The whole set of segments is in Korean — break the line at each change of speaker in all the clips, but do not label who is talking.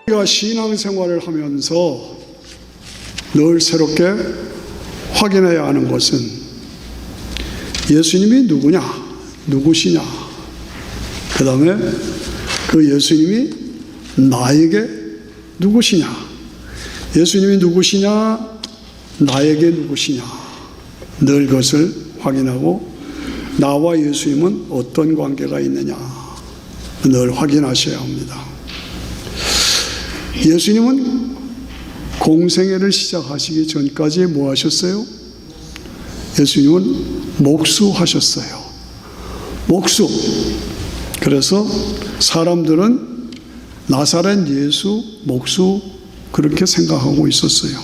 우리가 신앙생활을 하면서 늘 새롭게 확인해야 하는 것은 예수님이 누구냐, 누구시냐, 그 다음에 그 예수님이 나에게 누구시냐, 예수님이 누구시냐, 나에게 누구시냐, 늘 그것을 확인하고 나와 예수님은 어떤 관계가 있느냐 늘 확인하셔야 합니다. 예수님은 공생애를 시작하시기 전까지 뭐 하셨어요? 예수님은 목수하셨어요. 목수. 그래서 사람들은 나사렛 예수 목수 그렇게 생각하고 있었어요.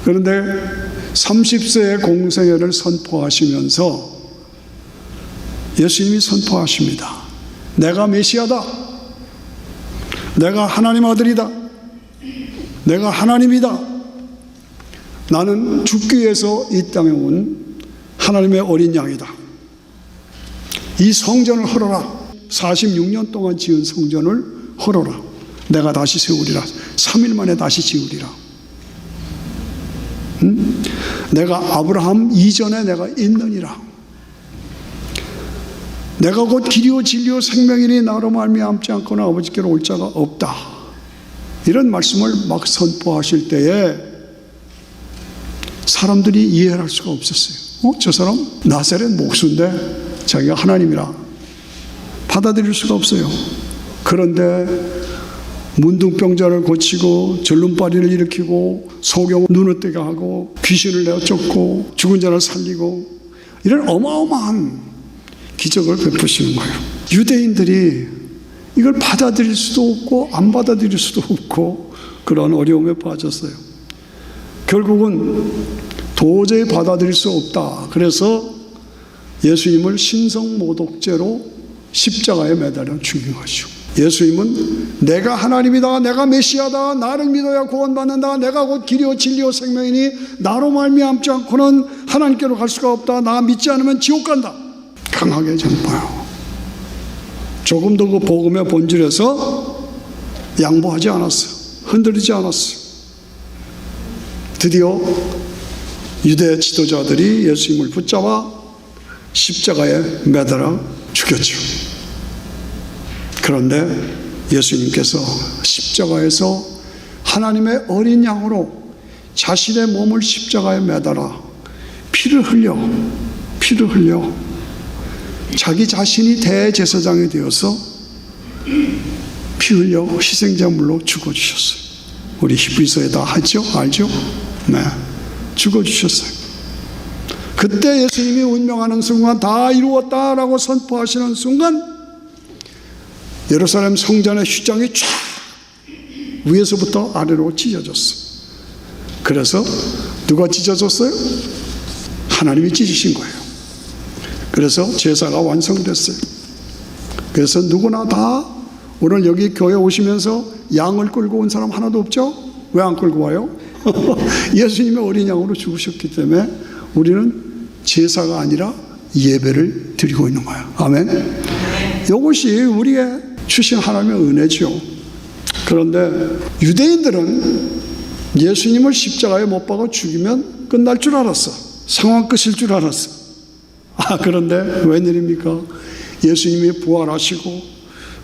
그런데 30세의 공생애를 선포하시면서 예수님이 선포하십니다. 내가 메시아다. 내가 하나님 아들이다. 내가 하나님이다. 나는 죽기 위해서 이 땅에 온 하나님의 어린 양이다. 이 성전을 헐어라. 46년 동안 지은 성전을 헐어라. 내가 다시 세우리라. 3일 만에 다시 지으리라. 내가 아브라함 이전에 내가 있느니라. 내가 곧 길이요 진리요 생명이니 나로 말미암지 않거나 아버지께로 올 자가 없다. 이런 말씀을 막 선포하실 때에 사람들이 이해를 할 수가 없었어요. 저 사람 나사렛 목수인데 자기가 하나님이라 받아들일 수가 없어요. 그런데 문둥병자를 고치고 절름발이를 일으키고 소경을 눈을 뜨게 하고 귀신을 내어 쫓고 죽은 자를 살리고 이런 어마어마한 기적을 베푸시는 거예요. 유대인들이 이걸 받아들일 수도 없고 안 받아들일 수도 없고 그런 어려움에 빠졌어요. 결국은 도저히 받아들일 수 없다. 그래서 예수님을 신성모독죄로 십자가에 매달려 죽인 것이죠. 예수님은 내가 하나님이다, 내가 메시아다, 나를 믿어야 구원받는다, 내가 곧 길이요 진리요 생명이니 나로 말미암지 않고는 하나님께로 갈 수가 없다, 나 믿지 않으면 지옥 간다. 강하게 전파요. 조금도 그 복음의 본질에서 양보하지 않았어요. 흔들리지 않았어요. 드디어 유대 지도자들이 예수님을 붙잡아 십자가에 매달아 죽였죠. 그런데 예수님께서 십자가에서 하나님의 어린 양으로 자신의 몸을 십자가에 매달아 피를 흘려 자기 자신이 대제사장이 되어서 피 흘려 희생제물로 죽어주셨어요. 우리 히브리서에 다 하죠? 알죠? 네, 죽어주셨어요. 그때 예수님이 운명하는 순간 다 이루었다라고 선포하시는 순간 예루살렘 성전의 휘장이 쫙 위에서부터 아래로 찢어졌어요. 그래서 누가 찢어졌어요? 하나님이 찢으신 거예요. 그래서 제사가 완성됐어요. 그래서 누구나 다 오늘 여기 교회 오시면서 양을 끌고 온 사람 하나도 없죠? 왜 안 끌고 와요? 예수님의 어린 양으로 죽으셨기 때문에 우리는 제사가 아니라 예배를 드리고 있는 거예요. 아멘. 이것이 우리의 주신 하나님의 은혜죠. 그런데 유대인들은 예수님을 십자가에 못 박아 죽이면 끝날 줄 알았어. 상황 끝일 줄 알았어. 그런데 웬일입니까? 예수님이 부활하시고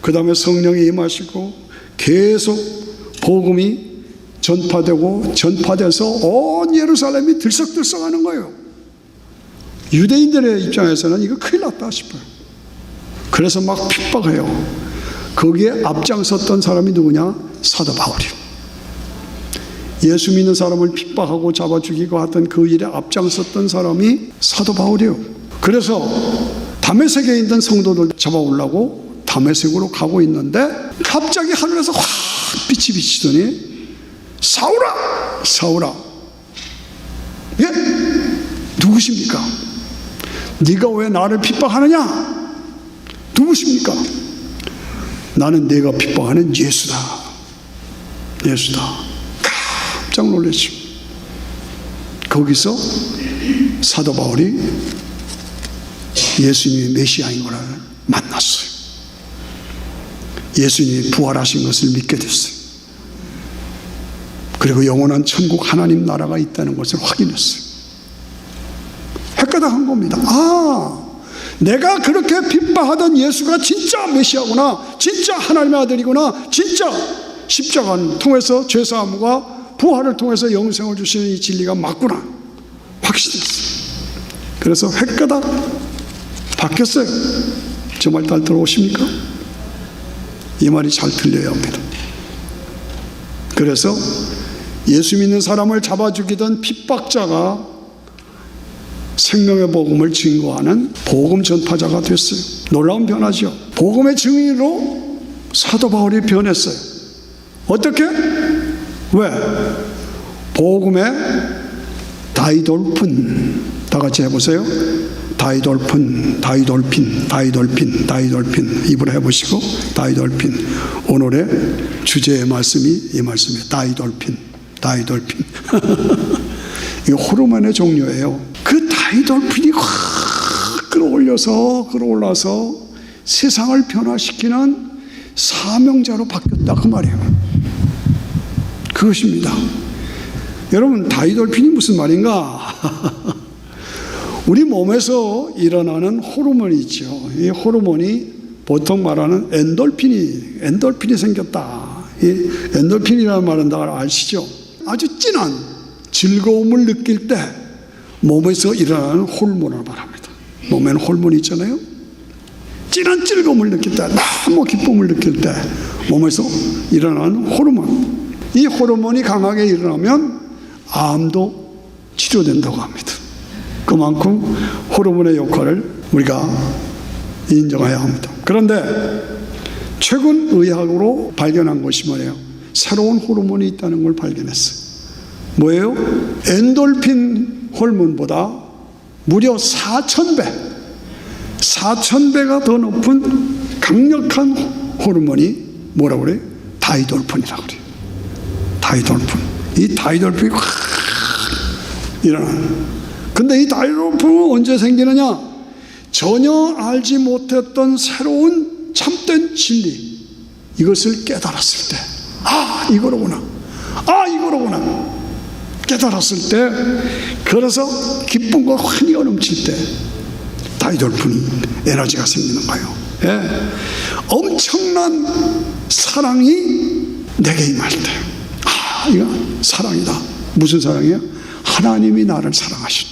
그 다음에 성령이 임하시고 계속 복음이 전파돼서 온 예루살렘이 들썩들썩하는 거예요. 유대인들의 입장에서는 이거 큰일 났다 싶어요. 그래서 막 핍박해요. 거기에 앞장섰던 사람이 누구냐? 사도 바울이요. 예수 믿는 사람을 핍박하고 잡아 죽이고 하던 그 일에 앞장섰던 사람이 사도 바울이요. 그래서 다메섹에 있는 성도들 잡아오려고 다메섹으로 가고 있는데 갑자기 하늘에서 확 빛이 비치더니 사울아! 사울아! 예? 누구십니까? 네가 왜 나를 핍박하느냐? 누구십니까? 나는 네가 핍박하는 예수다. 예수다. 깜짝 놀랐죠. 거기서 사도 바울이 예수님이 메시아인 걸 만났어요. 예수님이 부활하신 것을 믿게 됐어요. 그리고 영원한 천국 하나님 나라가 있다는 것을 확인했어요. 헷가닥한 겁니다. 내가 그렇게 핍박하던 예수가 진짜 메시아구나, 진짜 하나님의 아들이구나, 진짜 십자가를 통해서 죄사함과 부활을 통해서 영생을 주시는 이 진리가 맞구나 확신했어요. 그래서 헷가닥 바뀌었어요. 저 말 잘 들어오십니까? 이 말이 잘 들려야 합니다. 그래서 예수 믿는 사람을 잡아 죽이던 핍박자가 생명의 복음을 증거하는 복음 전파자가 됐어요. 놀라운 변화죠. 복음의 증인으로 사도 바울이 변했어요. 어떻게? 왜? 복음의 다이돌픈, 다 같이 해보세요. 다이돌픈, 다이돌핀, 다이돌핀, 다이돌핀. 입으로 해보시고 다이돌핀. 오늘의 주제의 말씀이 이 말씀이에요. 다이돌핀, 다이돌핀. 이게 호르몬의 종류예요. 그 다이돌핀이 확 끌어올라서 세상을 변화시키는 사명자로 바뀌었다 그 말이에요. 그것입니다. 여러분, 다이돌핀이 무슨 말인가? 우리 몸에서 일어나는 호르몬이 있죠. 이 호르몬이 보통 말하는 엔돌핀이 생겼다. 이 엔돌핀이라는 말은 다 아시죠? 아주 진한 즐거움을 느낄 때 몸에서 일어나는 호르몬을 말합니다. 몸에는 호르몬이 있잖아요. 진한 즐거움을 느낄 때, 너무 기쁨을 느낄 때 몸에서 일어나는 호르몬. 이 호르몬이 강하게 일어나면 암도 치료된다고 합니다. 그만큼 호르몬의 역할을 우리가 인정해야 합니다. 그런데 최근 의학으로 발견한 것이 뭐예요? 새로운 호르몬이 있다는 걸 발견했어요. 뭐예요? 엔돌핀 호르몬보다 무려 4,000배가 더 높은 강력한 호르몬이 뭐라고 그래요? 다이돌핀이라고 그래요. 다이돌핀. 이 다이돌핀이 확 일어나는. 근데 이 다이돌핀은 언제 생기느냐? 전혀 알지 못했던 새로운 참된 진리, 이것을 깨달았을 때, 이거로구나 깨달았을 때, 그래서 기쁨과 환희가 넘칠 때 다이돌핀 에너지가 생기는 거예요. 엄청난 사랑이 내게 임할 때, 이거 사랑이다. 무슨 사랑이에요? 하나님이 나를 사랑하신,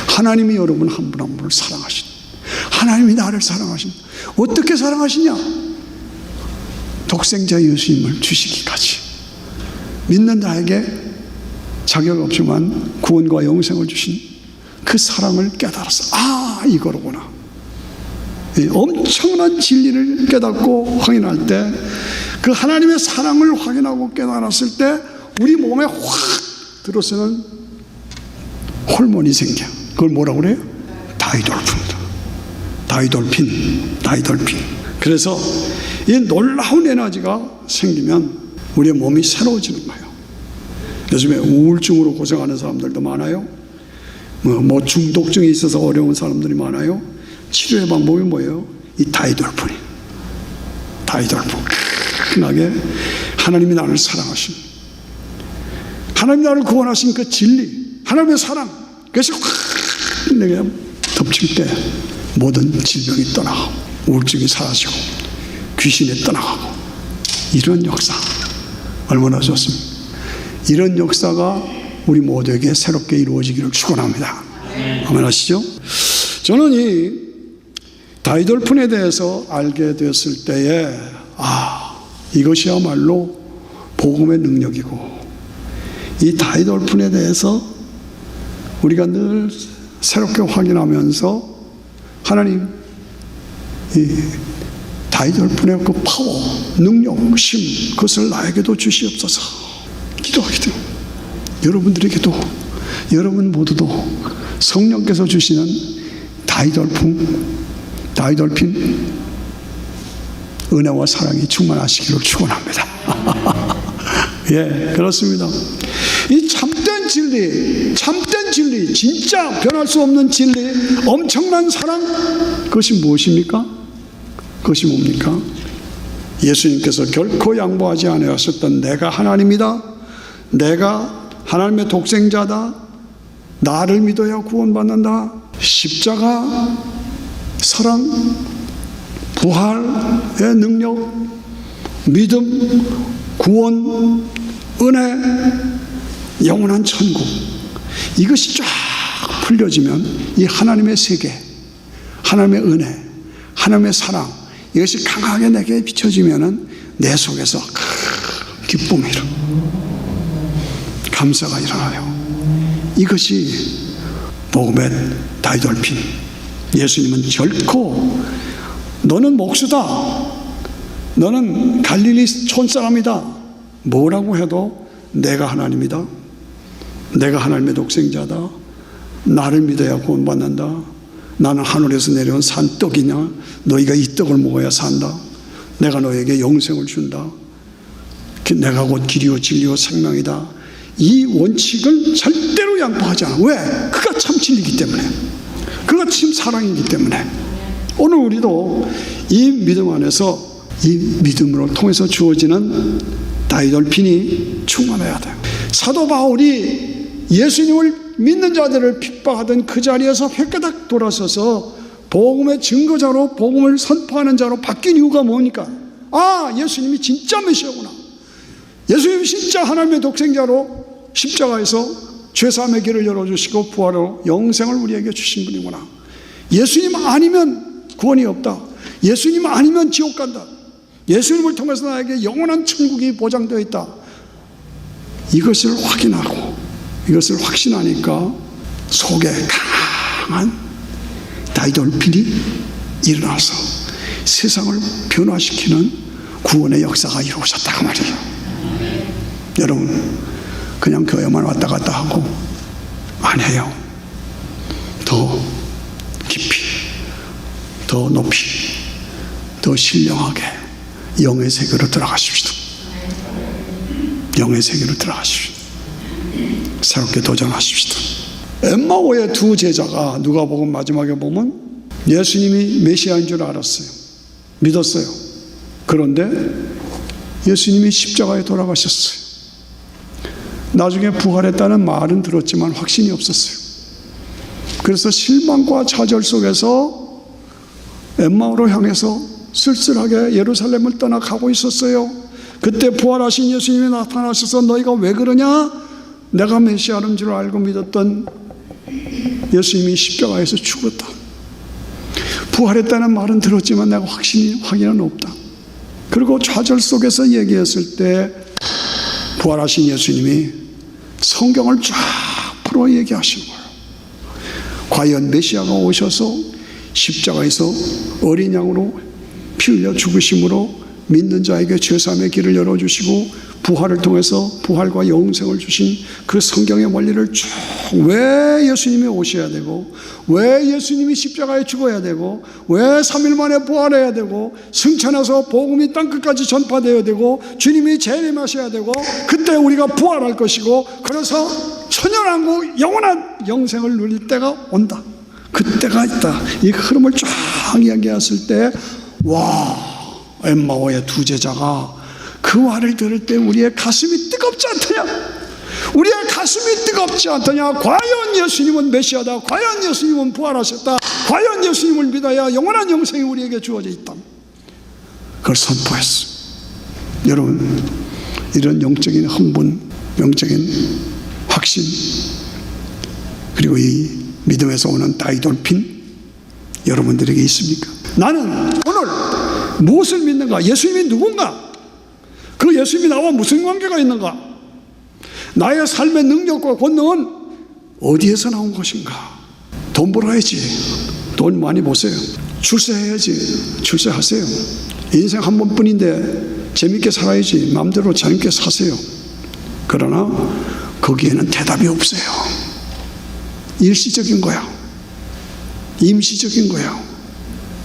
하나님이 여러분 한 분 한 분을 사랑하신, 하나님이 나를 사랑하신. 어떻게 사랑하시냐? 독생자 예수님을 주시기까지. 믿는 자에게 자격 없지만 구원과 영생을 주신 그 사랑을 깨달았어. 이거로구나. 엄청난 진리를 깨닫고 확인할 때, 그 하나님의 사랑을 확인하고 깨달았을 때 우리 몸에 확 들어서는 호르몬이 생겨. 그걸 뭐라고 그래요? 다이돌핀. 그래서 이 놀라운 에너지가 생기면 우리의 몸이 새로워지는 거예요. 요즘에 우울증으로 고생하는 사람들도 많아요. 뭐 중독증이 있어서 어려운 사람들이 많아요. 치료의 방법이 뭐예요? 이 다이돌핀. 강하게 하나님이 나를 사랑하신, 하나님이 나를 구원하신 그 진리, 하나님의 사랑, 그것이 확 내게 덮칠 때 모든 질병이 떠나가고 우울증이 사라지고 귀신이 떠나가고, 이런 역사 얼마나 좋습니까? 이런 역사가 우리 모두에게 새롭게 이루어지기를 축원합니다. 아멘 하시죠? 저는 이 다이돌핀에 대해서 알게 되었을 때에 이것이야말로 복음의 능력이고, 이 다이돌핀에 대해서 우리가 늘 새롭게 확인하면서 하나님, 이 다이돌핀의 그 파워, 능력, 힘, 그것을 나에게도 주시옵소서 기도하게 됩니다. 여러분들에게도, 여러분 모두도 성령께서 주시는 다이돌핀 은혜와 사랑이 충만하시기를 축원합니다. 그렇습니다. 이 참된 진리, 진짜 변할 수 없는 진리, 엄청난 사랑, 그것이 무엇입니까? 그것이 뭡니까? 예수님께서 결코 양보하지 아니하셨던 내가 하나님이다, 내가 하나님의 독생자다, 나를 믿어야 구원받는다, 십자가, 사랑, 부활의 능력, 믿음, 구원, 은혜, 영원한 천국, 이것이 쫙 풀려지면 이 하나님의 세계, 하나님의 은혜, 하나님의 사랑, 이것이 강하게 내게 비춰지면 내 속에서 큰 기쁨이 감사가 일어나요. 이것이 복음의 다이돌핀. 예수님은 결코 너는 목수다, 너는 갈릴리 촌사람이다, 뭐라고 해도 내가 하나님이다, 내가 하나님의 독생자다, 나를 믿어야 구원받는다, 나는 하늘에서 내려온 산떡이냐, 너희가 이 떡을 먹어야 산다, 내가 너에게 영생을 준다, 내가 곧 길이요 진리요 생명이다, 이 원칙을 절대로 양보하지 않아. 왜? 그가 참 진리이기 때문에, 그가 참 사랑이기 때문에. 오늘 우리도 이 믿음 안에서, 이 믿음으로 통해서 주어지는 다이돌핀이 충만해야 돼요. 사도 바울이 예수님을 믿는 자들을 핍박하던 그 자리에서 회깨닥 돌아서서 복음의 증거자로, 복음을 선포하는 자로 바뀐 이유가 뭡니까? 아, 예수님이 진짜 메시아구나, 예수님이 진짜 하나님의 독생자로 십자가에서 죄사함의 길을 열어주시고 부활로 영생을 우리에게 주신 분이구나, 예수님 아니면 구원이 없다, 예수님 아니면 지옥 간다, 예수님을 통해서 나에게 영원한 천국이 보장되어 있다, 이것을 확인하고 이것을 확신하니까 속에 강한 다이돌핀이 일어나서 세상을 변화시키는 구원의 역사가 이루어졌다고 말이에요. 여러분, 그냥 교회만 왔다 갔다 하고 안 해요. 더 깊이, 더 높이, 더 신령하게 영의 세계로 들어가십시오. 영의 세계로 들어가십시오. 새롭게 도전하십시오. 엠마오의 두 제자가 누가복음 마지막에 보면 예수님이 메시아인 줄 알았어요. 믿었어요. 그런데 예수님이 십자가에 돌아가셨어요. 나중에 부활했다는 말은 들었지만 확신이 없었어요. 그래서 실망과 좌절 속에서 엠마오로 향해서 쓸쓸하게 예루살렘을 떠나가고 있었어요. 그때 부활하신 예수님이 나타나셔서 너희가 왜 그러냐? 내가 메시아인 줄 알고 믿었던 예수님이 십자가에서 죽었다. 부활했다는 말은 들었지만 내가 확인은 없다. 그리고 좌절 속에서 얘기했을 때 부활하신 예수님이 성경을 쫙 풀어 얘기하시는 거예요. 과연 메시아가 오셔서 십자가에서 어린 양으로 피 흘려 죽으심으로 믿는 자에게 죄사함의 길을 열어주시고 부활을 통해서 부활과 영생을 주신 그 성경의 원리를 쭉, 왜 예수님이 오셔야 되고, 왜 예수님이 십자가에 죽어야 되고, 왜 3일 만에 부활해야 되고, 승천해서 복음이 땅끝까지 전파되어야 되고, 주님이 재림하셔야 되고, 그때 우리가 부활할 것이고, 그래서 천연하고 영원한 영생을 누릴 때가 온다, 그때가 있다. 이 흐름을 쫙 이야기했을 때, 와, 엠마오의 두 제자가 그 말을 들을 때 우리의 가슴이 뜨겁지 않더냐? 우리의 가슴이 뜨겁지 않더냐? 과연 예수님은 메시아다, 과연 예수님은 부활하셨다, 과연 예수님을 믿어야 영원한 영생이 우리에게 주어져 있다, 그걸 선포했어. 여러분, 이런 영적인 흥분, 영적인 확신, 그리고 이 믿음에서 오는 다이돌핀 여러분들에게 있습니까? 나는 오늘 무엇을 믿는가? 예수님이 누군가? 그 예수님이 나와 무슨 관계가 있는가? 나의 삶의 능력과 권능은 어디에서 나온 것인가? 돈 벌어야지, 돈 많이 보세요. 출세해야지, 출세하세요. 인생 한 번뿐인데 재밌게 살아야지, 마음대로 재밌게 사세요. 그러나 거기에는 대답이 없어요. 일시적인 거야, 임시적인 거야.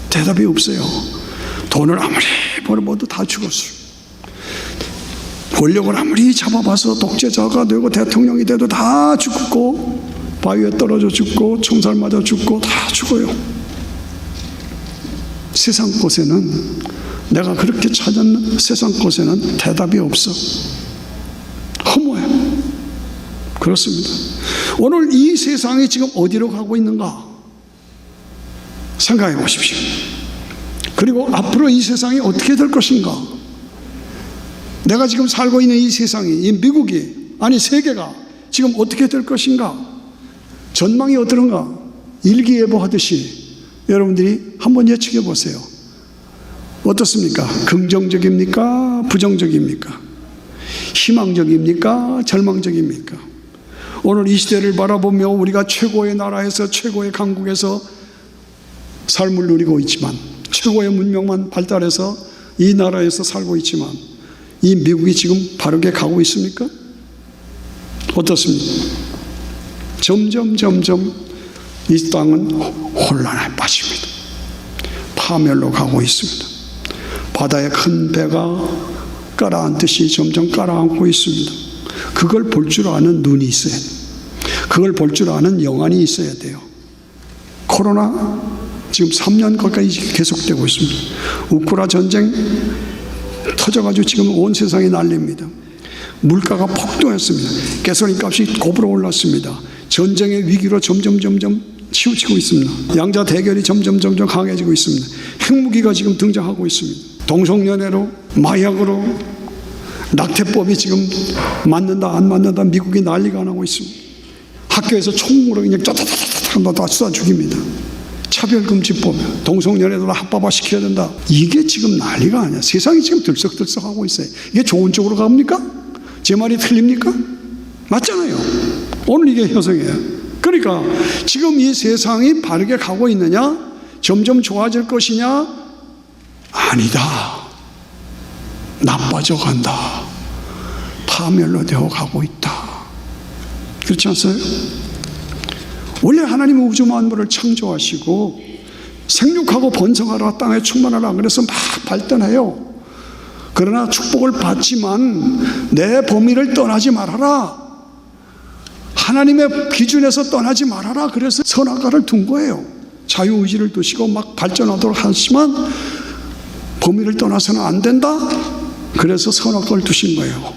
대답이 없어요. 돈을 아무리 벌어봐도 다 죽었어요. 권력을 아무리 잡아봐서 독재자가 되고 대통령이 돼도 다 죽고, 바위에 떨어져 죽고, 총살 맞아 죽고, 다 죽어요. 세상 곳에는, 내가 그렇게 찾은 세상 곳에는 대답이 없어. 허무해. 그렇습니다. 오늘 이 세상이 지금 어디로 가고 있는가 생각해 보십시오. 그리고 앞으로 이 세상이 어떻게 될 것인가. 내가 지금 살고 있는 이 세상이, 이 미국이, 아니 세계가 지금 어떻게 될 것인가. 전망이 어떠한가. 일기예보 하듯이 여러분들이 한번 예측해 보세요. 어떻습니까? 긍정적입니까? 부정적입니까? 희망적입니까? 절망적입니까? 오늘 이 시대를 바라보며 우리가 최고의 나라에서 최고의 강국에서 삶을 누리고 있지만, 최고의 문명만 발달해서 이 나라에서 살고 있지만, 이 미국이 지금 바르게 가고 있습니까? 어떻습니까? 점점 이 땅은 혼란에 빠집니다. 파멸로 가고 있습니다. 바다의 큰 배가 깔아앉듯이 점점 깔아앉고 있습니다. 그걸 볼 줄 아는 눈이 있어야 돼요. 그걸 볼 줄 아는 영안이 있어야 돼요. 코로나 지금 3년 가까이 계속되고 있습니다. 우크라 전쟁 터져가지고 지금 온 세상이 난립니다. 물가가 폭등했습니다. 가솔린 값이 고불어 올랐습니다. 전쟁의 위기로 점점 치우치고 있습니다. 양자 대결이 점점 강해지고 있습니다. 핵무기가 지금 등장하고 있습니다. 동성연애로, 마약으로, 낙태법이 지금 맞는다 안 맞는다 미국이 난리가 나고 있습니다. 학교에서 총으로 그냥 짜자자자자 다 쏴 죽입니다. 차별금지법, 동성연애도 합법화 시켜야 된다. 이게 지금 난리가 아니야. 세상이 지금 들썩들썩하고 있어요. 이게 좋은 쪽으로 갑니까? 제 말이 틀립니까? 맞잖아요. 오늘 이게 현상이에요. 그러니까 지금 이 세상이 바르게 가고 있느냐? 점점 좋아질 것이냐? 아니다. 나빠져 간다. 파멸로 되어 가고 있다. 그렇지 않아요? 원래 하나님은 우주 만물을 창조하시고 생육하고 번성하라, 땅에 충만하라 그래서 막 발전해요. 그러나 축복을 받지만 내 범위를 떠나지 말아라. 하나님의 기준에서 떠나지 말아라. 그래서 선악과를 둔 거예요. 자유의지를 두시고 막 발전하도록 하지만 범위를 떠나서는 안 된다. 그래서 선악과를 두신 거예요.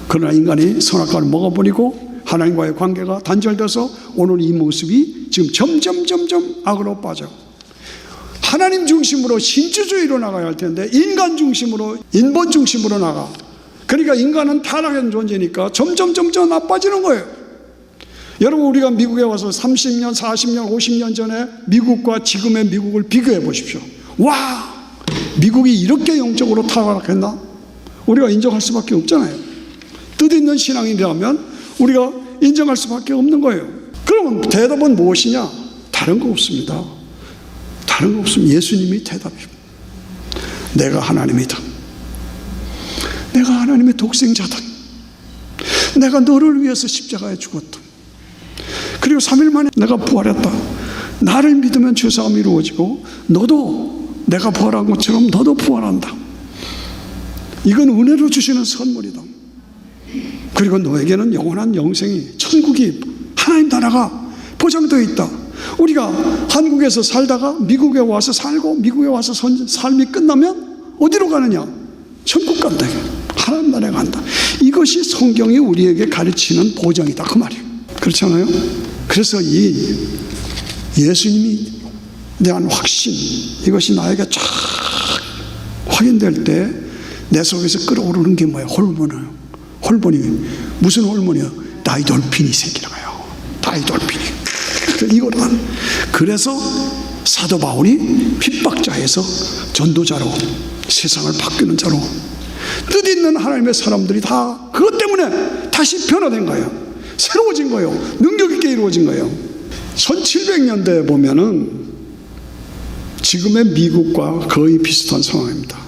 그러나 인간이 선악과를 먹어버리고 하나님과의 관계가 단절돼서 오늘 이 모습이 지금 점점 악으로 빠져. 하나님 중심으로 신주주의로 나가야 할 텐데 인간 중심으로, 인본 중심으로 나가. 그러니까 인간은 타락한 존재니까 점점 나빠지는 거예요. 여러분, 우리가 미국에 와서 30년, 40년, 50년 전에 미국과 지금의 미국을 비교해 보십시오. 와, 미국이 이렇게 영적으로 타락했나? 우리가 인정할 수밖에 없잖아요. 뜻있는 신앙이라면 우리가 인정할 수밖에 없는 거예요. 그러면 대답은 무엇이냐? 다른 거 없습니다. 다른 거 없습니다. 예수님이 대답입니다. 내가 하나님이다. 내가 하나님의 독생자다. 내가 너를 위해서 십자가에 죽었다. 그리고 3일 만에 내가 부활했다. 나를 믿으면 죄사함이 이루어지고 너도 내가 부활한 것처럼 너도 부활한다. 이건 은혜로 주시는 선물이다. 그리고 너에게는 영원한 영생이, 천국이, 하나님 나라가 보장되어 있다. 우리가 한국에서 살다가 미국에 와서 살고 미국에 와서 삶이 끝나면 어디로 가느냐? 천국 간다. 하나님 나라에 간다. 이것이 성경이 우리에게 가르치는 보장이다. 그 말이에요. 그렇잖아요? 그래서 이 예수님이 대한 확신, 이것이 나에게 쫙 확인될 때 내 속에서 끓어오르는 게 뭐예요? 홀본이 무슨 홀본이요? 다이돌핀이 생기나요. 다이돌핀이. 이거는 그래서 사도 바울이 핍박자에서 전도자로, 세상을 바꾸는 자로, 뜻있는 하나님의 사람들이 다 그것 때문에 다시 변화된 거예요. 새로워진 거예요. 능력 있게 이루어진 거예요. 1700년대에 보면은 지금의 미국과 거의 비슷한 상황입니다.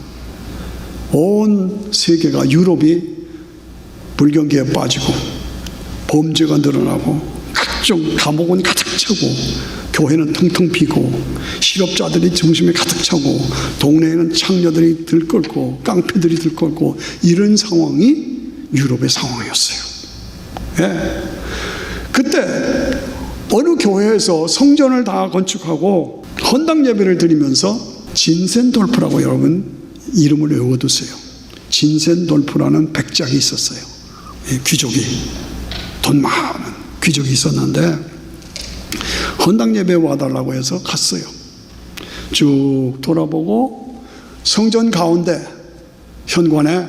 온 세계가, 유럽이 불경기에 빠지고 범죄가 늘어나고 각종 감옥은 가득 차고 교회는 텅텅 비고 실업자들이 중심에 가득 차고 동네에는 창녀들이 들끓고 깡패들이 들끓고 이런 상황이 유럽의 상황이었어요. 예. 그때 어느 교회에서 성전을 다 건축하고 헌당 예배를 드리면서 진센돌프라고 여러분 이름을 외워두세요. 진센돌프라는 백작이 있었어요. 귀족이. 돈 많은 귀족이 있었는데 헌당 예배 와달라고 해서 갔어요. 쭉 돌아보고 성전 가운데 현관에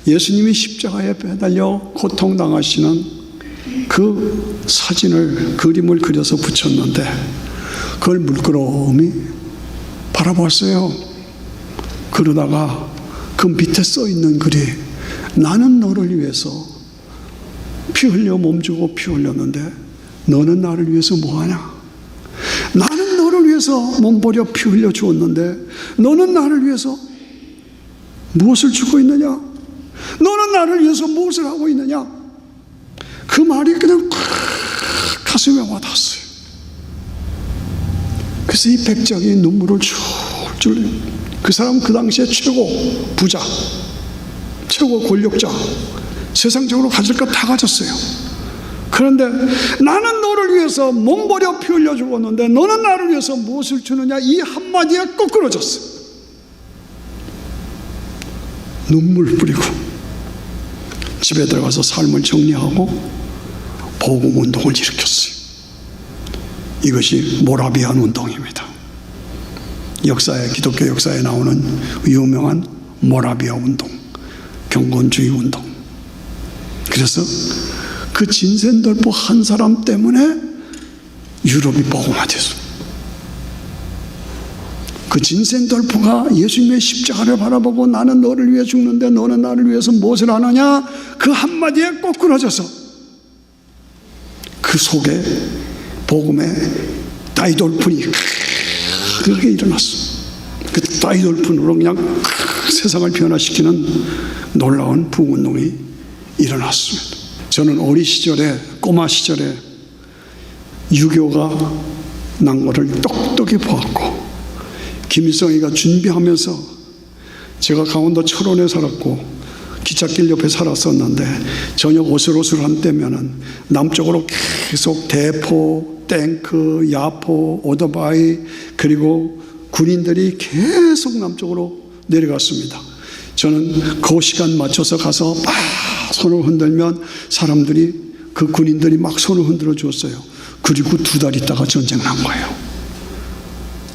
예수님이 십자가에 매달려 고통당하시는 그 사진을, 그림을 그려서 붙였는데 그걸 물끄러미 바라봤어요. 그러다가 그 밑에 써 있는 글이, 나는 너를 위해서 피 흘려 몸주고 피 흘렸는데 너는 나를 위해서 뭐하냐? 나는 너를 위해서 몸버려 피 흘려 주었는데 너는 나를 위해서 무엇을 주고 있느냐? 너는 나를 위해서 무엇을 하고 있느냐? 그 말이 그냥 가슴에 와닿았어요. 그래서 이 백작이 눈물을 줄줄 흘려요. 그 사람은 그 당시에 최고 부자, 최고 권력자, 세상적으로 가질 것 다 가졌어요. 그런데 나는 너를 위해서 몸버려 피 흘려 죽었는데 너는 나를 위해서 무엇을 주느냐, 이 한마디에 거꾸러졌어요. 눈물 뿌리고 집에 들어가서 삶을 정리하고 복음 운동을 일으켰어요. 이것이 모라비안 운동입니다. 역사에, 기독교 역사에 나오는 유명한 모라비아 운동, 경건주의 운동. 그래서 그 진센돌프 한 사람 때문에 유럽이 복음화됐어요. 그 진센돌프가 예수님의 십자가를 바라보고 나는 너를 위해 죽는데 너는 나를 위해서 무엇을 하느냐, 그 한마디에 거꾸러져서 그 속에 복음의 다이돌픈이 그렇게 일어났어. 그 다이돌픈으로 그냥 세상을 변화시키는 놀라운 부흥운동이 일어났습니다. 저는 어린 시절에, 꼬마 시절에 유교가 난 것을 똑똑히 보았고, 김일성이가 준비하면서, 제가 강원도 철원에 살았고 기찻길 옆에 살았었는데 저녁 오슬오슬한 때면은 남쪽으로 계속 대포, 탱크, 야포, 오토바이, 그리고 군인들이 계속 남쪽으로 내려갔습니다. 저는 그 시간 맞춰서 가서 막 손을 흔들면 사람들이, 그 군인들이 막 손을 흔들어 주었어요. 그리고 2달 있다가 전쟁 난 거예요.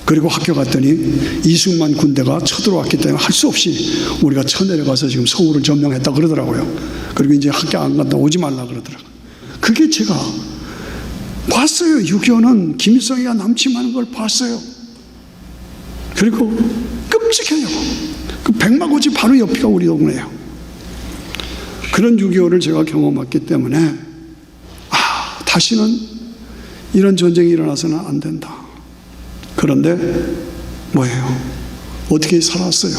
그리고 학교 갔더니 이승만 군대가 쳐들어왔기 때문에 할 수 없이 우리가 쳐내려가서 지금 서울을 점령했다 그러더라고요. 그리고 이제 학교 안 간다, 오지 말라 그러더라고요. 그게 제가 봤어요. 6.25는 김일성이가 남침하는 걸 봤어요. 그리고 끔찍해요. 그 백마고지 바로 옆이가 우리 동네예요. 그런 6.25를 제가 경험했기 때문에 다시는 이런 전쟁이 일어나서는 안 된다. 그런데 뭐예요? 어떻게 살았어요?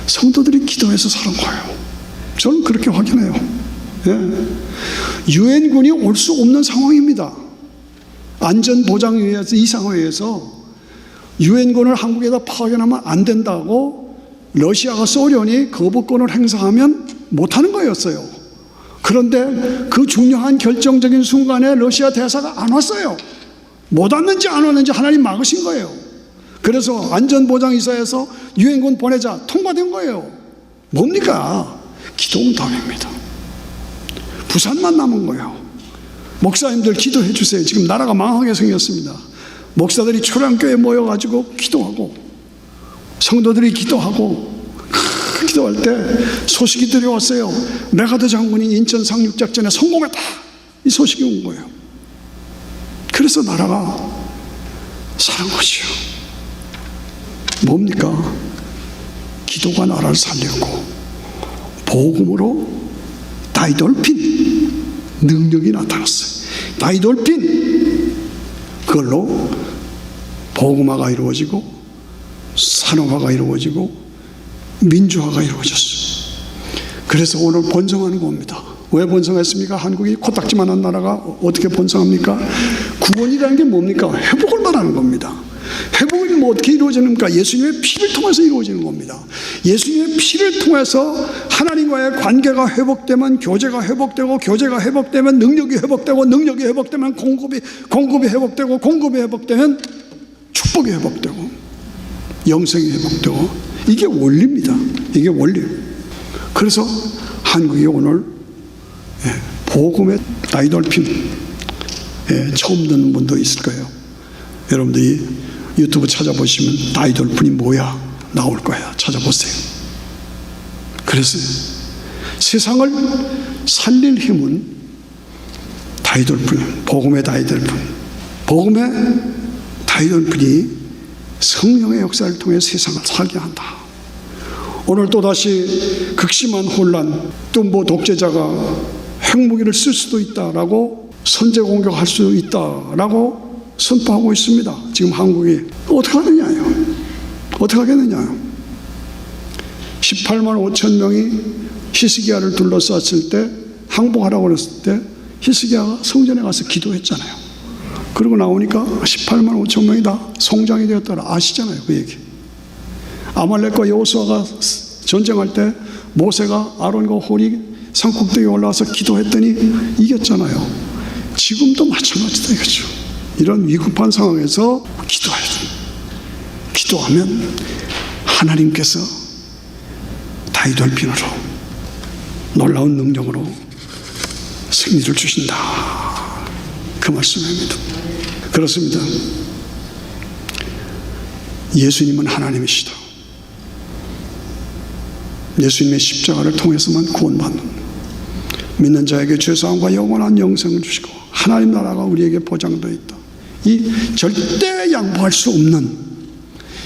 성도들이 기도해서 살은 거예요. 저는 그렇게 확인해요. 유엔군이 올 수 없는 상황입니다. 안전보장위에서, 이상회에서 유엔군을 한국에다 파견하면 안 된다고 러시아가, 소련이 거부권을 행사하면 못하는 거였어요. 그런데 그 중요한 결정적인 순간에 러시아 대사가 안 왔어요. 못 왔는지 안 왔는지 하나님 막으신 거예요. 그래서 안전보장이사에서 유엔군 보내자 통과된 거예요. 뭡니까? 기도운동입니다. 부산만 남은 거예요. 목사님들 기도해 주세요. 지금 나라가 망하게 생겼습니다. 목사들이 초량교회에 모여가지고 기도하고, 성도들이 기도하고, 기도할 때 소식이 들려왔어요. 메가더 장군이 인천 상륙작전에 성공했다, 이 소식이 온 거예요. 그래서 나라가 사는 것이요. 뭡니까? 기도가 나라를 살렸고, 복음으로 다이돌핀 능력이 나타났어요. 다이돌핀, 그걸로 복음화가 이루어지고 산업화가 이루어지고 민주화가 이루어졌어요. 그래서 오늘 번성하는 겁니다. 왜 번성했습니까? 한국이 코딱지만한 나라가 어떻게 번성합니까? 구원이라는 게 뭡니까? 회복을 말하는 겁니다. 회복이 뭐 어떻게 이루어지는가? 예수님의 피를 통해서 이루어지는 겁니다. 예수님의 피를 통해서 하나님과의 관계가 회복되면 교제가 회복되고, 교제가 회복되면 능력이 회복되고, 능력이 회복되면 공급이 회복되고, 공급이 회복되면 축복이 회복되고, 영생이 회복되고, 이게 원리입니다. 이게 원리. 그래서 한국이 오늘 복음의 다이돌핀, 처음 듣는 분도 있을 거예요. 여러분들이 유튜브 찾아보시면 다이돌핀이 뭐야 나올 거예요. 찾아보세요. 그래서 세상을 살릴 힘은 다이돌핀, 복음의 다이돌핀, 복음의 다이돌핀이 성령의 역사를 통해 세상을 살게 한다. 오늘 또다시 극심한 혼란, 또 뭐 독재자가 핵무기를 쓸 수도 있다라고 선제 공격할 수 있다라고 선포하고 있습니다. 지금 한국이 어떻게 하느냐요? 어떻게 하겠느냐요? 18만 5천 명이 히스기야를 둘러쌌을 때, 항복하라고 그랬을 때 히스기야가 성전에 가서 기도했잖아요. 그러고 나오니까 18만 5천 명이 다 송장이 되었다라 아시잖아요. 그 얘기. 아말렉과 여호수아가 전쟁할 때 모세가 아론과 홀이 산꼭대기에 올라와서 기도했더니 이겼잖아요. 지금도 마찬가지다 이거죠. 이런 위급한 상황에서 기도해야 돼요. 기도하면 하나님께서 다이돌핀으로 놀라운 능력으로 승리를 주신다. 그 말씀입니다. 그렇습니다. 예수님은 하나님이시다. 예수님의 십자가를 통해서만 구원받는, 믿는 자에게 죄사함과 영원한 영생을 주시고 하나님 나라가 우리에게 보장되어 있다. 이 절대 양보할 수 없는,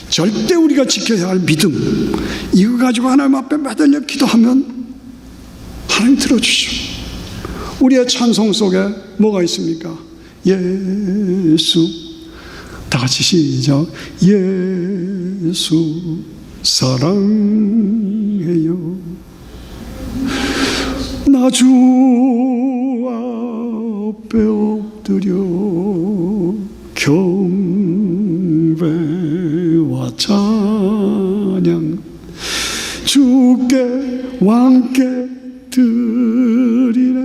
절대 우리가 지켜야 할 믿음, 이거 가지고 하나님 앞에 매달려 기도하면 하나님 들어주시오. 우리의 찬송 속에 뭐가 있습니까? 예수, 다 같이 시작. 예수 사랑해요. 나 주 앞에 엎드려 경배와 찬양 주께 왕께 드리네.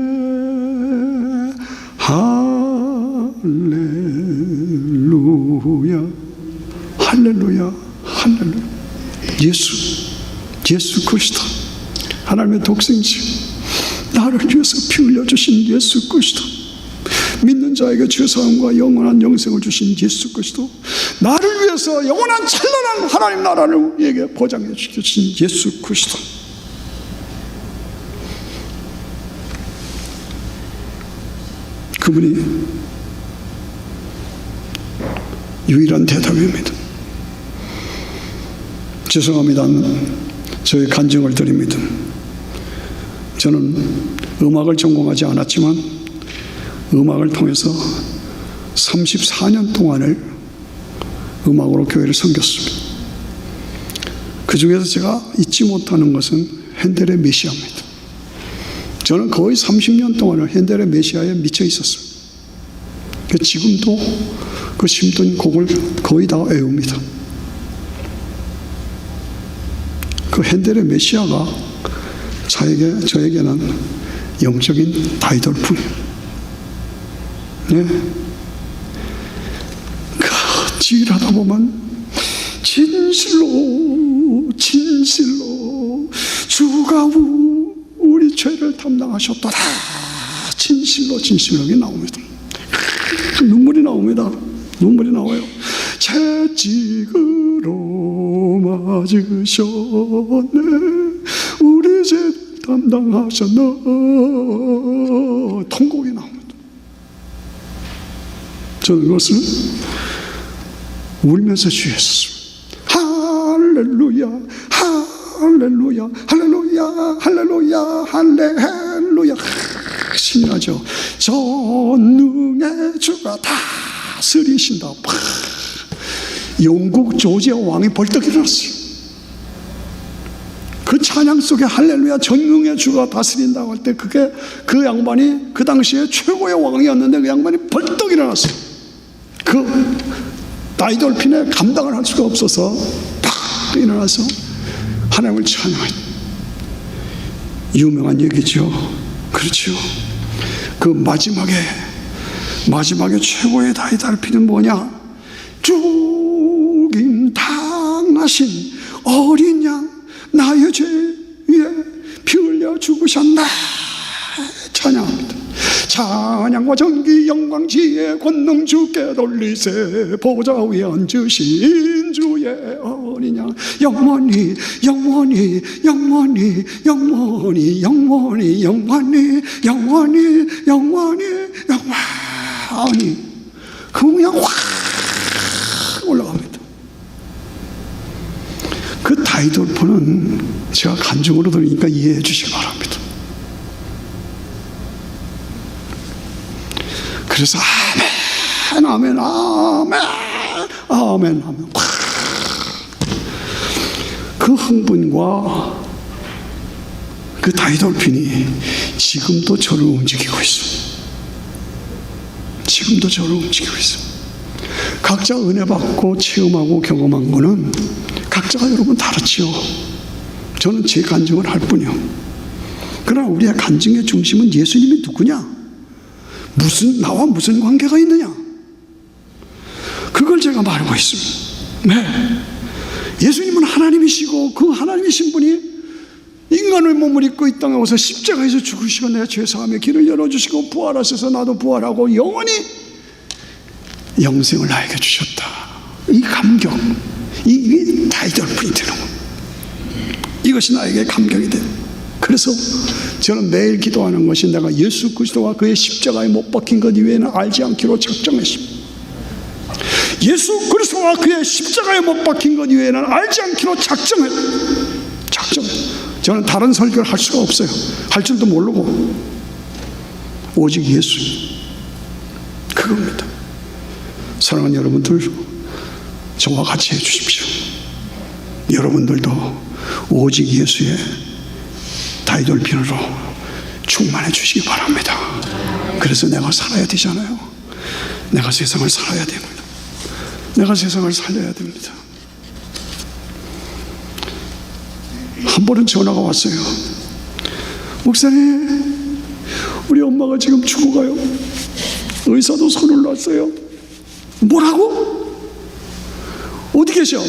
할렐루야 할렐루야 할렐루야. 예수 그리스도, 하나님의 독생자, 나를 위해서 피 흘려주신 예수 그리스도, 믿는 자에게 죄사함과 영원한 영생을 주신 예수 그리스도, 나를 위해서 영원한 찬란한 하나님 나라를 우리에게 보장해 주신 예수 그리스도, 그분이 유일한 대답입니다. 죄송합니다. 저의 간증을 드립니다. 저는 음악을 전공하지 않았지만 음악을 통해서 34년 동안을 음악으로 교회를 섬겼습니다. 그 중에서 제가 잊지 못하는 것은 핸델의 메시아입니다. 저는 거의 30년 동안을 핸델의 메시아에 미쳐 있었습니다. 지금도 그 심던 곡을 거의 다 외웁니다. 그 핸델의 메시아가 저에게는 영적인 다이돌풍이에요. 네. 지휘하다 보면 진실로 주가 우리 죄를 담당하셨더라. 진실로 이게 나옵니다. 눈물이 나옵니다. 눈물이 나와요. 채찍으로 맞으셨네. 우리 죄 담당하셨네. 통곡이 나옵니다. 저는 그것을 울면서 주였습니다. 할렐루야 할렐루야 할렐루야 할렐루야 할렐루야. 신나죠. 전능의 주가 다스리신다. 영국 조지아 왕이 벌떡 일어났어요. 그 찬양 속에 할렐루야 전능의 주가 다스린다고 할 때 그게 그 양반이 그 당시에 최고의 왕이었는데 그 양반이 벌떡 일어났어요. 그 다이돌핀에 감당을 할 수가 없어서 팍 일어나서 하나님을 찬양하니 유명한 얘기죠. 그렇죠. 그 마지막에 최고의 다이돌핀은 뭐냐? 죽임 당하신 어린 양 나의 죄 위에 피 흘려 죽으셨나 찬양합니다. 찬양과 정기 영광 지혜 권능 주께 돌리세 보좌 위에 앉으신 주의 어린 양 영원히 영원히 영원히 영원히 영원히 영원히 영원히 영원히 영원히 그냥 확 올라갑니다. 그 다이돌프는 제가 간증으로 들으니까 이해해 주시기 바랍니다. 그래서 아멘 아멘 아멘 아멘 아멘 그 흥분과 그 다이돌핀이 지금도 저를 움직이고 있습니다. 지금도 저를 움직이고 있습니다. 각자 은혜 받고 체험하고 경험한 거는 각자가 여러분 다르지요. 저는 제 간증을 할 뿐이요. 그러나 우리의 간증의 중심은 예수님이 누구냐? 나와 무슨 관계가 있느냐? 그걸 제가 말하고 있습니다. 네. 예수님은 하나님이시고 그 하나님이신 분이 인간의 몸을 입고 이 땅에 와서 십자가에서 죽으시고 내 죄사함의 길을 열어주시고 부활하셔서 나도 부활하고 영원히 영생을 나에게 주셨다. 이 감격, 이 다이돌프이 되는 것. 이것이 나에게 감격이 돼. 그래서 저는 매일 기도하는 것이 내가 예수 그리스도와 그의 십자가에 못 박힌 것 이외에는 알지 않기로 작정했습니다. 예수 그리스도와 그의 십자가에 못 박힌 것 이외에는 알지 않기로 작정했. 저는 다른 설교를 할 수가 없어요. 할 줄도 모르고 오직 예수, 그겁니다. 사랑하는 여러분들, 저와 같이 해주십시오. 여러분들도 오직 예수의 다이돌핀으로 충만해 주시기 바랍니다. 그래서 내가 살아야 되잖아요. 내가 세상을 살아야 됩니다. 내가 세상을 살려야 됩니다. 한 번은 전화가 왔어요. 목사님, 우리 엄마가 지금 죽어가요. 의사도 손을 놨어요. 뭐라고? 어디 계셔?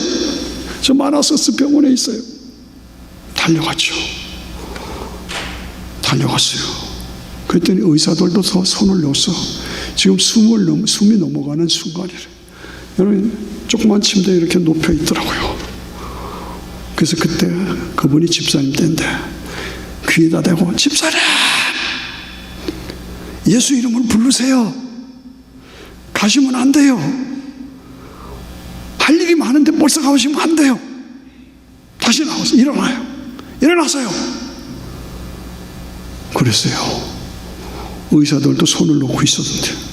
저 마나서스 병원에 있어요. 달려갔죠. 달려갔어요. 그랬더니 의사들도 더 손을 넣어서 지금 숨이 넘어가는 순간이래. 여러분, 조그만 침대에 이렇게 높여 있더라고요. 그래서 그때 그분이 집사님 때인데 귀에다 대고, 집사님, 예수 이름을 부르세요. 가시면 안 돼요. 할 일이 많은데 벌써 가시면 안 돼요. 다시 나와서 일어나요. 일어나세요. 그랬어요. 의사들도 손을 놓고 있었는데.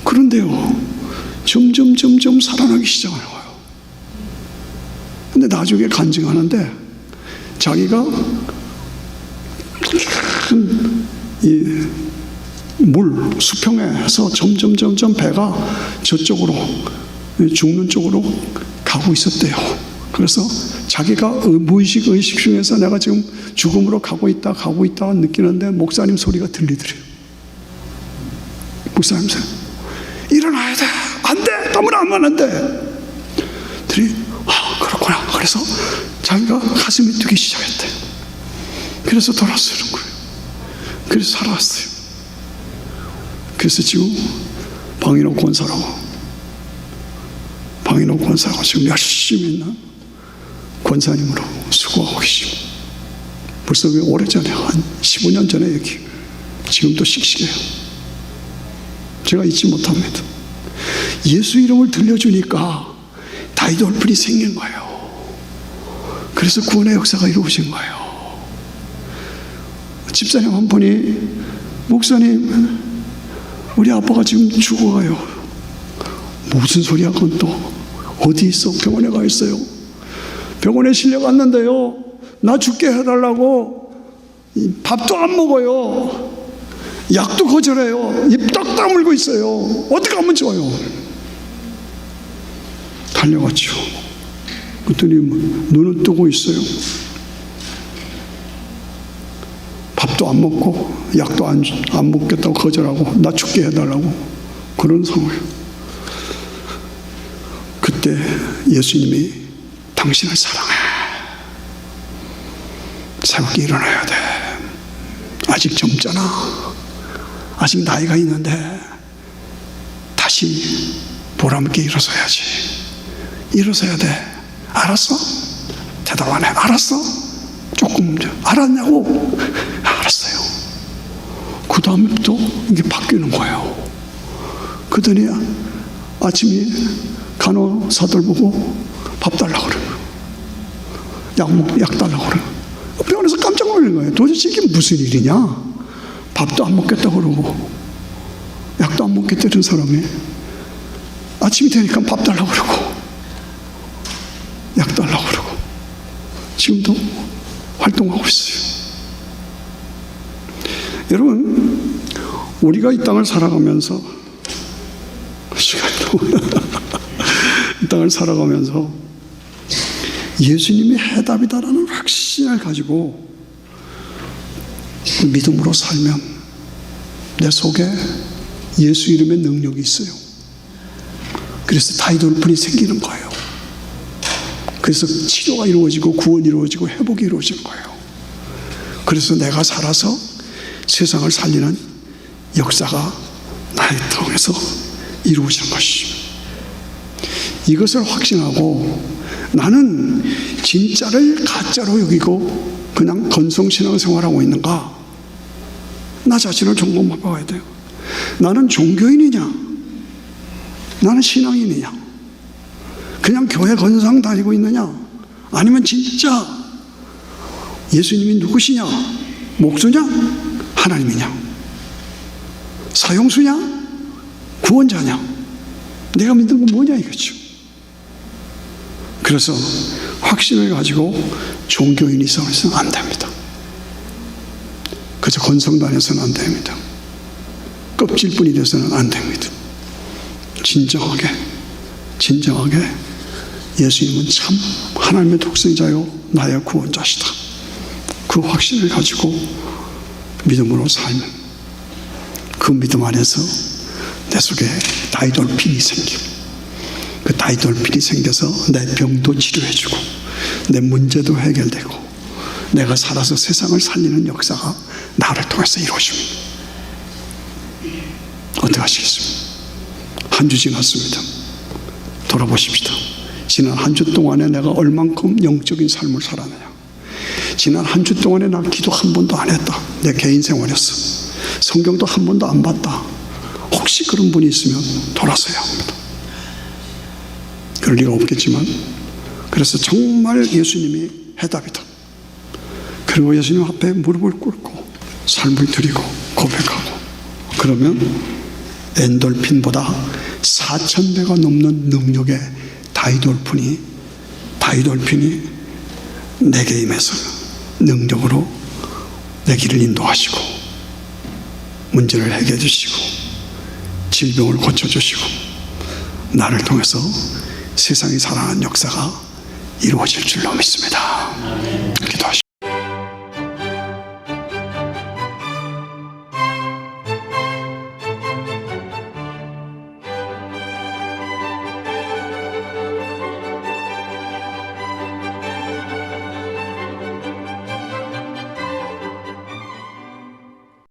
그런데요, 점점 살아나기 시작하는 거예요. 근데 나중에 간증하는데 자기가 큰 수평에서 점점 배가 저쪽으로, 죽는 쪽으로 가고 있었대요. 그래서 자기가 무의식 의식 중에서 내가 지금 죽음으로 가고 있다 느끼는데 목사님 소리가 들리더래요. 목사님 소리, 일어나야 돼, 안 돼, 땀을 안 맞는데. 그렇구나. 그래서 자기가 가슴이 뛰기 시작했대. 그래서 돌아서는 거예요. 그래서 살아왔어요. 그래서 지금 방인호 권사라고 지금 열심히 있는 권사님으로 수고하고 계시고, 벌써 오래전에 한 15년 전에 얘기, 지금도 씩씩해요. 제가 잊지 못합니다. 예수 이름을 들려주니까 다이돌핀이 생긴 거예요. 그래서 구원의 역사가 이루어진 거예요. 집사님 한 분이, 목사님, 우리 아빠가 지금 죽어가요. 무슨 소리야? 그건 또 어디 있어? 병원에 가 있어요. 병원에 실려갔는데요, 나 죽게 해달라고 밥도 안 먹어요. 약도 거절해요. 입 떡 다물고 있어요. 어떻게 하면 좋아요? 달려갔죠. 그랬더니 눈을 뜨고 있어요. 밥도 안 먹고 약도 안 먹겠다고 거절하고 나 죽게 해달라고 그런 상황이에요. 그때 예수님이 당신을 사랑해. 새롭게 일어나야 돼. 아직 젊잖아. 아직 나이가 있는데 다시 보람있게 일어서야지. 일어서야 돼. 알았어? 대답 안 해. 알았어? 조금 알았냐고? 알았어요. 그 다음부터 이게 바뀌는 거예요. 그러더니 아침에 간호사들 보고 밥 달라고 그래요. 약 달라고 그래요. 병원에서 깜짝 놀란 거예요. 도대체 이게 무슨 일이냐? 밥도 안 먹겠다고 그러고 약도 안 먹겠다는 사람이 아침이 되니까 밥 달라고 그러고 약 달라고 그러고 지금도 활동하고 있어요. 여러분, 우리가 이 땅을 살아가면서 이 땅을 살아가면서 예수님이 해답이다라는 확신을 가지고 믿음으로 살면 내 속에 예수 이름의 능력이 있어요. 그래서 다이돌픈이 생기는 거예요. 그래서 치료가 이루어지고 구원이 이루어지고 회복이 이루어지는 거예요. 그래서 내가 살아서 세상을 살리는 역사가 나의 통해서 이루어지는 것입니다. 이것을 확신하고 나는 진짜를 가짜로 여기고 그냥 건성신앙 생활하고 있는가? 나 자신을 점검해 봐야 돼요. 나는 종교인이냐? 나는 신앙인이냐? 그냥 교회 건상 다니고 있느냐? 아니면 진짜 예수님이 누구시냐? 목수냐? 하나님이냐? 사형수냐? 구원자냐? 내가 믿는 건 뭐냐 이거죠. 그래서 확신을 가지고 종교인이 있어서는 안 됩니다. 그저 건성 다녀서는 안 됩니다. 껍질뿐이 돼서는 안 됩니다. 진정하게 예수님은 참 하나님의 독생자요 나의 구원자시다. 그 확신을 가지고 믿음으로 살면 그 믿음 안에서 내 속에 다이돌핀이 생기고 그 다이돌핀이 생겨서 내 병도 치료해주고 내 문제도 해결되고 내가 살아서 세상을 살리는 역사가 나를 통해서 이루어집니다. 어떻게 하시겠습니까? 한 주 지났습니다. 돌아보십시다. 지난 한 주 동안에 내가 얼만큼 영적인 삶을 살았느냐. 지난 한 주 동안에 나 기도 한 번도 안 했다. 내 개인 생활이었어. 성경도 한 번도 안 봤다. 혹시 그런 분이 있으면 돌아서야 합니다. 그럴 리가 없겠지만 그래서 정말 예수님이 해답이다. 그리고 예수님 앞에 무릎을 꿇고 삶을 드리고 고백하고 그러면 엔돌핀보다 4,000배가 넘는 능력의 다이돌핀이 내게 임해서 능력으로 내 길을 인도하시고 문제를 해결해 주시고 질병을 고쳐주시고 나를 통해서 세상이 살아가는 역사가 이루어질 줄로 믿습니다. 기도하십시오.